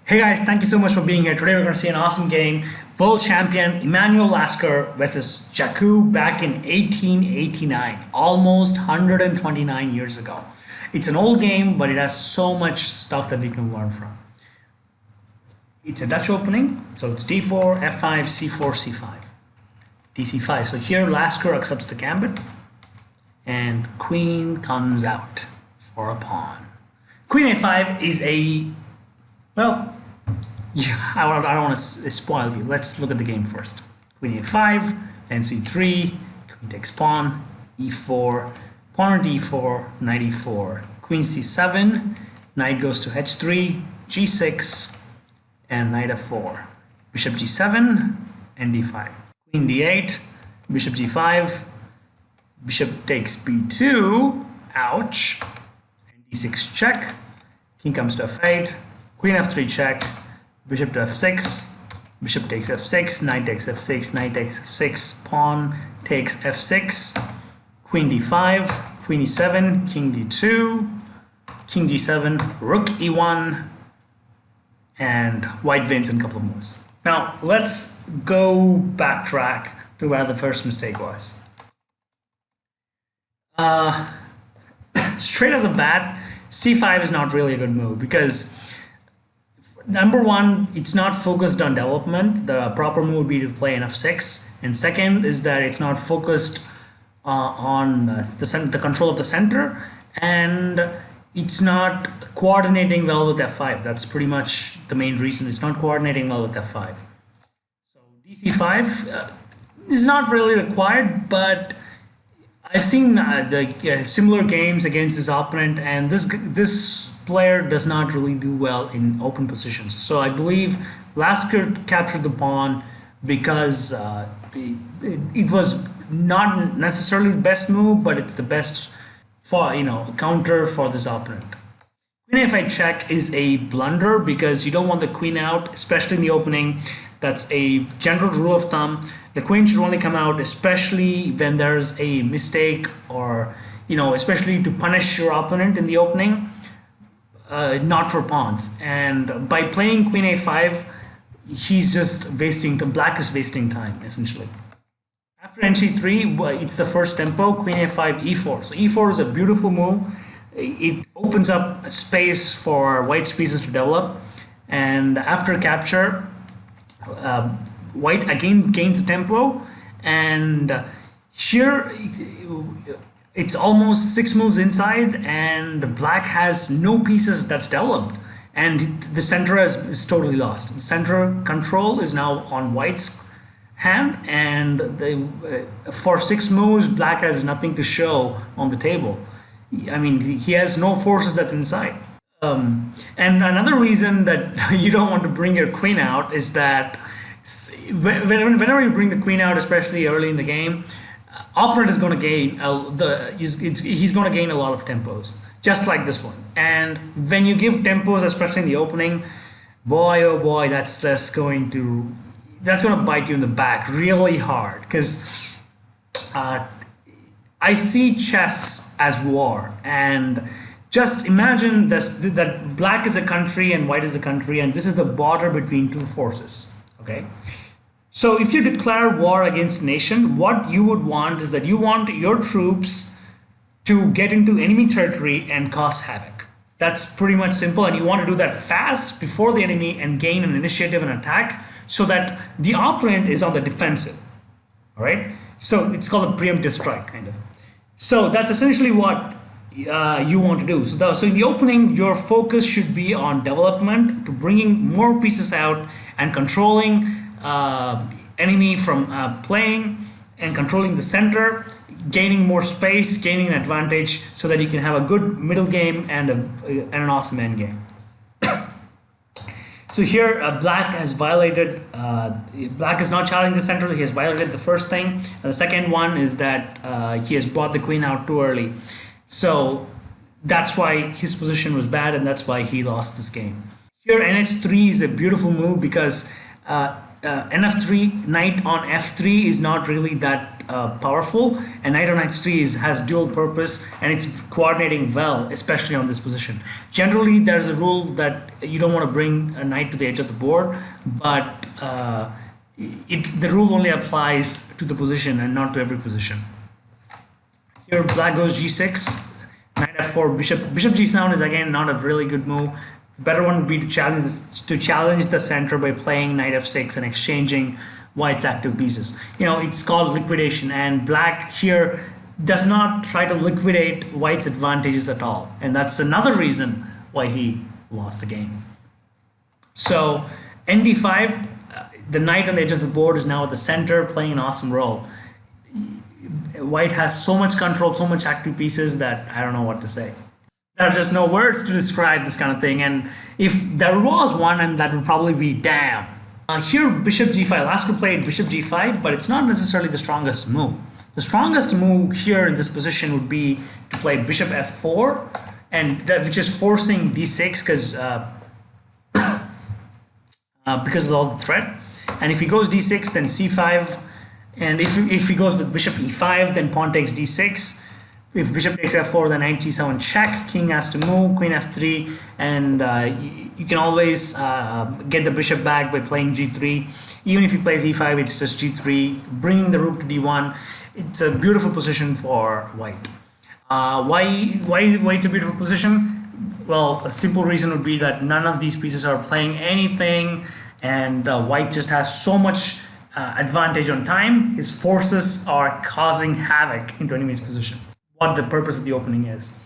Hey guys, thank you so much for being here. Today we're going to see an awesome game. World champion Emanuel Lasker versus Jacques back in 1889, almost 129 years ago. It's an old game, but it has so much stuff that we can learn from. It's a Dutch opening, so it's d4, f5, c4, c5, dc5. So here Lasker accepts the gambit, and queen comes out for a pawn. Queen a5 is a, well, yeah, I don't want to spoil you. Let's look at the game first. Queen a5, then c3, queen takes pawn, e4, pawn on d4, knight e4, queen c7, knight goes to h3, g6, and knight f4, bishop g7, and d5. Queen d8, bishop g5, bishop takes b2, ouch, and d6 check, king comes to f8, queen f3 check, bishop to f6, bishop takes f6, knight takes f6, knight takes f6, pawn takes f6, queen d5, queen e7, king d2, king g7, rook e1, and white wins in a couple of moves. Now let's go backtrack to where the first mistake was. Straight off the bat, c5 is not really a good move because number one, it's not focused on development. The proper move would be to play an f6. And second is that it's not focused on the control of the center, and it's not coordinating well with f5. That's pretty much the main reason. It's not coordinating well with f5. So dc5 is not really required, but I've seen similar games against this opponent, and this player does not really do well in open positions. So I believe Lasker captured the pawn because it was not necessarily the best move, but it's the best for counter for this opponent. Queen a5 check is a blunder because you don't want the queen out, especially in the opening. That's a general rule of thumb. The queen should only come out, especially when there's a mistake, or especially to punish your opponent in the opening. Not for pawns. And by playing queen a5, he's just wasting time. Black is wasting time, essentially. After nc3, it's the first tempo, queen a5, e4. So e4 is a beautiful move. It opens up space for white's pieces to develop. And after capture, white again gains the tempo. And here, it's almost 6 moves inside, and black has no pieces that's developed, and the center is totally lost. The center control is now on white's hand, and for 6 moves, black has nothing to show on the table. I mean, he has no forces that's inside. And another reason that you don't want to bring your queen out is that whenever you bring the queen out, especially early in the game, opponent is going to gain he's going to gain a lot of tempos, just like this one. And when you give tempos, especially in the opening, boy oh boy, that's going to bite you in the back really hard, because I see chess as war. And just imagine this, that black is a country and white is a country, and this is the border between two forces. Okay. So if you declare war against a nation, what you would want is that you want your troops to get into enemy territory and cause havoc. That's pretty much simple, and you want to do that fast before the enemy and gain an initiative and attack so that the opponent is on the defensive. All right? So it's called a preemptive strike, kind of. So that's essentially what you want to do. So in the opening, your focus should be on development, to bringing more pieces out and controlling enemy from playing, and controlling the center, gaining more space, gaining an advantage, so that you can have a good middle game and an awesome end game. So here black has violated, black is not challenging the center, he has violated the first thing. And the second one is that he has brought the queen out too early. So that's why his position was bad, and that's why he lost this game. Here nh3 is a beautiful move because nf3 knight on f3 is not really that powerful, and knight on h3 has dual purpose and it's coordinating well, especially on this position. Generally, there's a rule that you don't want to bring a knight to the edge of the board, but the rule only applies to the position and not to every position. Here, black goes g6, knight f4, bishop g7 is again not a really good move. The better one would be to challenge the center by playing knight f6 and exchanging white's active pieces. It's called liquidation, and black here does not try to liquidate white's advantages at all, and that's another reason why he lost the game. So nd5, the knight on the edge of the board is now at the center, playing an awesome role. White has so much control, so much active pieces that I don't know what to say. There are just no words to describe this kind of thing, and if there was one, and that would probably be damn. Here, bishop g5. Lasker played bishop g5, but it's not necessarily the strongest move. The strongest move here in this position would be to play bishop f4, which is forcing d6 because of all the threat. And if he goes d6, then c5, and if he goes with bishop e5, then pawn takes d6. If bishop takes f4, then knight g7 check, king has to move, queen f3, and you can always get the bishop back by playing g3. Even if he plays e5, it's just g3, bringing the rook to d1. It's a beautiful position for white. Why it's a beautiful position? Well, a simple reason would be that none of these pieces are playing anything, and white just has so much advantage on time. His forces are causing havoc into enemy's position. What the purpose of the opening is,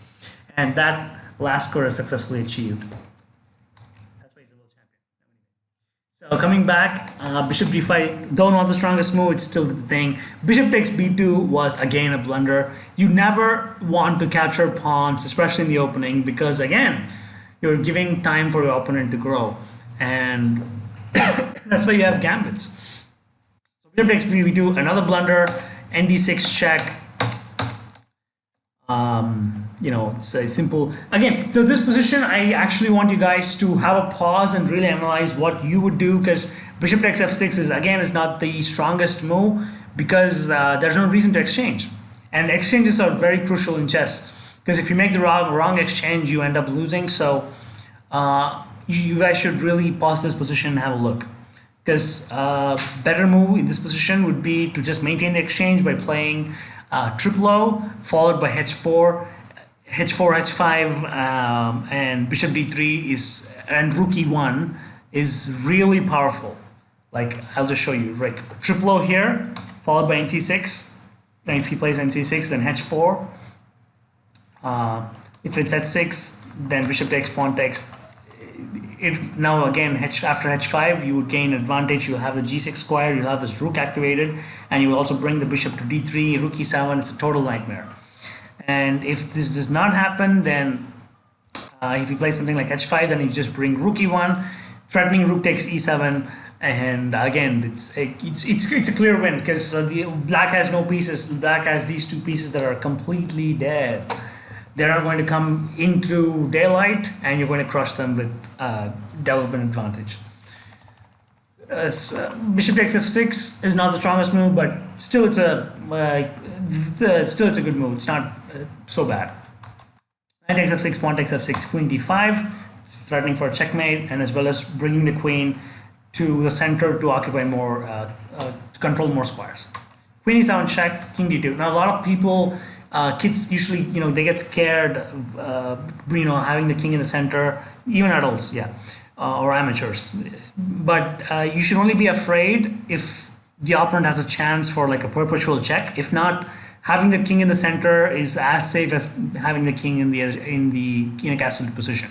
and that Lasker has successfully achieved. That's why he's a world champion. So coming back, bishop g5, though not the strongest move, it's still the thing. Bishop takes b2 was again a blunder. You never want to capture pawns, especially in the opening, because again, you're giving time for your opponent to grow, and that's why you have gambits. So bishop takes b2, another blunder, nd6 check. It's a simple, again, so this position, I actually want you guys to have a pause and really analyze what you would do, because bishop takes f6 is not the strongest move, because there's no reason to exchange, and exchanges are very crucial in chess, because if you make the wrong exchange, you end up losing. So you guys should really pause this position and have a look, because better move in this position would be to just maintain the exchange by playing triple O followed by h4, h5, and bishop d3 and rook e1 is really powerful. Like, I'll just show you. Like triple O here followed by nc6. Then if he plays nc6, then h4. If it's h6, then bishop takes, pawn takes. Now again, after h5, you would gain advantage. You'll have the g6 square, you'll have this rook activated, and you will also bring the bishop to d3, rook e7. It's a total nightmare. And if this does not happen, then if you play something like h5, then you just bring rook e1, threatening rook takes e7, and again, it's a clear win, because black has no pieces. Black has these two pieces that are completely dead. They're not going to come into daylight, and you're going to crush them with development advantage. Bishop takes f6 is not the strongest move, but still it's a good move. It's not so bad. Knight takes f6, pawn takes f6, queen d5, it's threatening for a checkmate, and as well as bringing the queen to the center to occupy more, to control more squares. Queen e7 check, king d2. Now a lot of people. Kids usually, they get scared, having the king in the center, even adults, or amateurs. But you should only be afraid if the opponent has a chance for like a perpetual check. If not, having the king in the center is as safe as having the king in a castled position.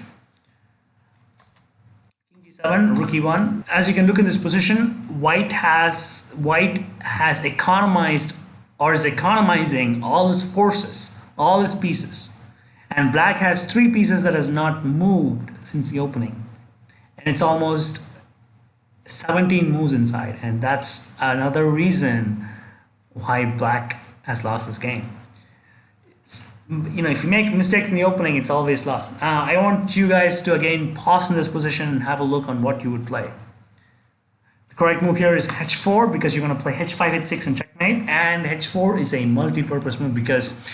King d7, rook e1. As you can look in this position, white has economized, or is economizing all his forces, all his pieces. And black has 3 pieces that has not moved since the opening. And it's almost 17 moves inside. And that's another reason why black has lost this game. If you make mistakes in the opening, it's always lost. I want you guys to again pause in this position and have a look on what you would play. The Correct move here is h4 because you're going to play h5, h6 and checkmate. And h4 is a multi-purpose move because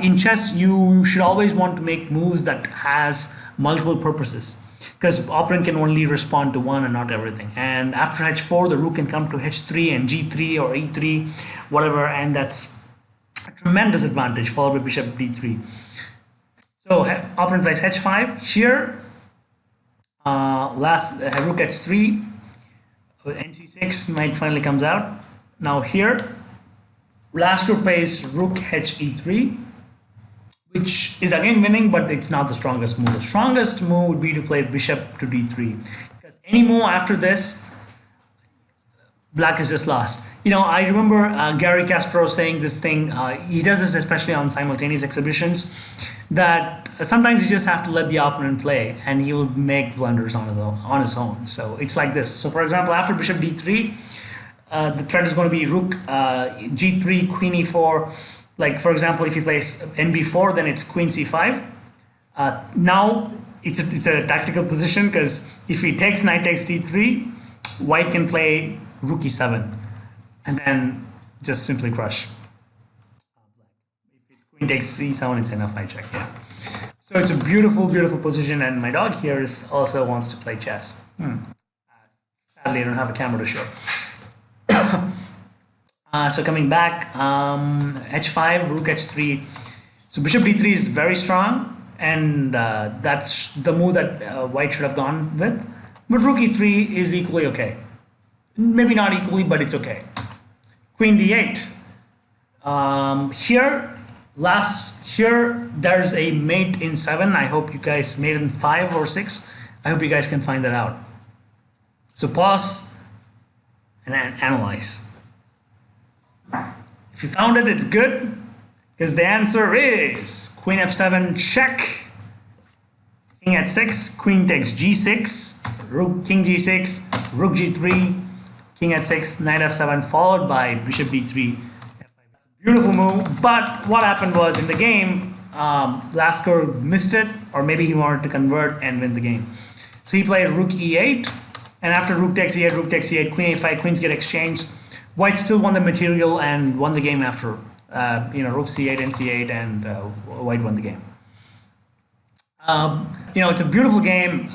in chess you should always want to make moves that has multiple purposes, because opponent can only respond to one and not everything. And after h4, the rook can come to h3 and g3 or e3, whatever, and that's a tremendous advantage, followed by bishop d3. So opponent plays h5 here. Rook h3, nc6 knight finally comes out. Now here Lasker plays rook he3, which is again winning, but it's not the strongest move. The strongest move would be to play bishop to d3, because any move after this, black is just lost. You know, I remember Gary Castro saying this thing, he does this especially on simultaneous exhibitions, that sometimes you just have to let the opponent play and he will make blunders on his own. So it's like this. So for example, after bishop d3, the threat is going to be rook g3, queen e4. Like for example, if he plays nb4, then it's queen c5. Now it's a tactical position, because if he takes knight takes d3, white can play rook e7 and then just simply crush. If it's queen takes c7, it's enough, I check. Yeah. So it's a beautiful, beautiful position, and my dog here also wants to play chess. Sadly, I don't have a camera to show. So coming back, h5, rook h3. So bishop d3 is very strong, and that's the move that white should have gone with. But rook e3 is equally okay. Maybe not equally, but it's okay. Queen d8. Here there's a mate in 7. I hope you guys mate in 5 or 6. I hope you guys can find that out. So pause and analyze. If you found it, it's good, because the answer is queen f7 check, king h6, queen takes g6, rook king g6, rook g3, king h6, knight f7, followed by bishop d3. Beautiful move, but what happened was in the game, Lasker missed it, or maybe he wanted to convert and win the game. So he played rook e8, and after rook takes e8, queen a5, queens get exchanged. White still won the material and won the game after, rook c8, nc8, and white won the game. It's a beautiful game.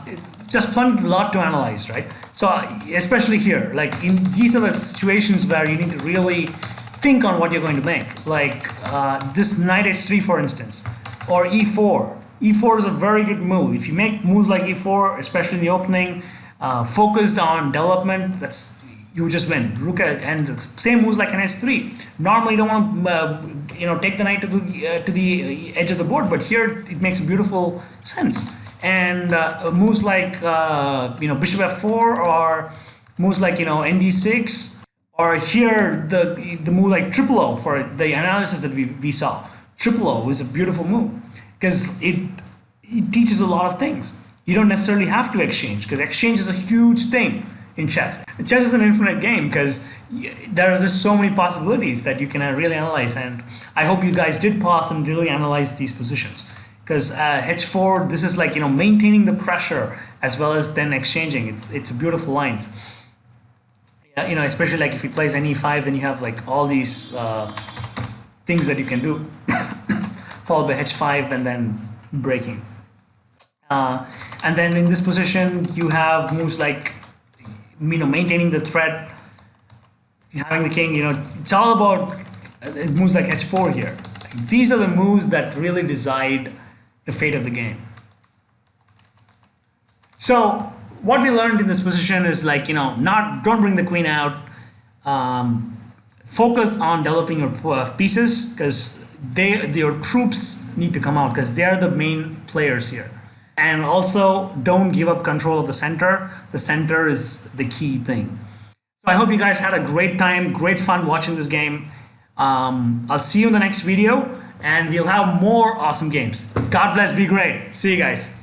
It's just a lot to analyze, right? So especially here, like these are the situations where you need to really think on what you're going to make. Like this knight h3, for instance, or e4. E4 is a very good move. If you make moves like e4, especially in the opening, focused on development, you just win. Rook and same moves like an h3. Normally you don't want to take the knight to the edge of the board, but here it makes a beautiful sense. And moves like bishop f4, or moves like nd6, or here the move like triple O for the analysis that we saw. Triple O is a beautiful move because it teaches a lot of things. You don't necessarily have to exchange, because exchange is a huge thing in chess. Chess is an infinite game because there are just so many possibilities that you can really analyze, and I hope you guys did pause and really analyze these positions, because h4, this is like maintaining the pressure as well as then exchanging. It's beautiful lines. Especially like if he plays ne5, then you have like all these things that you can do, followed by h5 and then breaking. And then in this position you have moves like maintaining the threat, having the king. It's all about moves like h4 here. These are the moves that really decide the fate of the game. So what we learned in this position is don't bring the queen out. Focus on developing your pieces, because your troops need to come out, because they are the main players here. And also don't give up control of the center. The center is the key thing. So I hope you guys had a great time, great fun watching this game. I'll see you in the next video, and we'll have more awesome games. God bless, be great. See you guys.